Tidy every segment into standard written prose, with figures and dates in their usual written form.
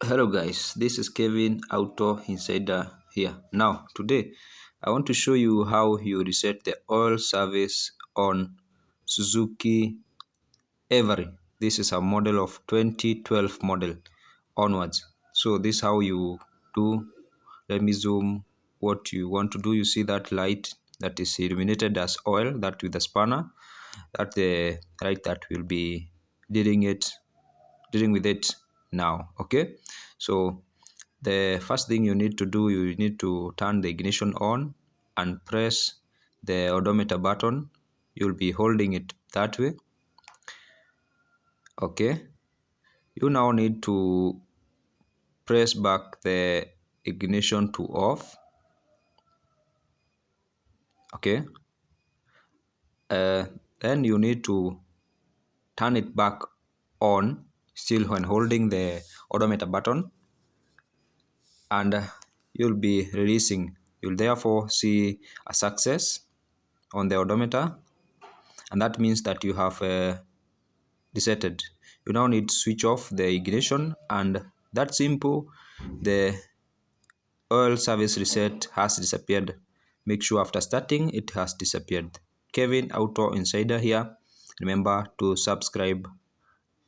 Hello guys, this is Kevin Auto Insider here. Now today I want to show you how you reset the oil service on Suzuki Every. This is a model of 2012 model onwards. So this is how you do. Let me zoom what you want to do. You see that light that is illuminated as oil, that with the spanner, that the light that will be dealing with it now. Okay, so the first thing you need to do, you need to turn the ignition on and press the odometer button. You'll be holding it that way. Okay, you now need to press back the ignition to off. Okay, then you need to turn it back on still when holding the odometer button, and you'll be releasing. You'll therefore see a success on the odometer, and that means that you have resetted. You now need to switch off the ignition, and that's simple. The oil service reset has disappeared. Make sure after starting it has disappeared. Kevin Auto Insider here. Remember to subscribe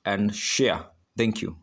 and share. Thank you.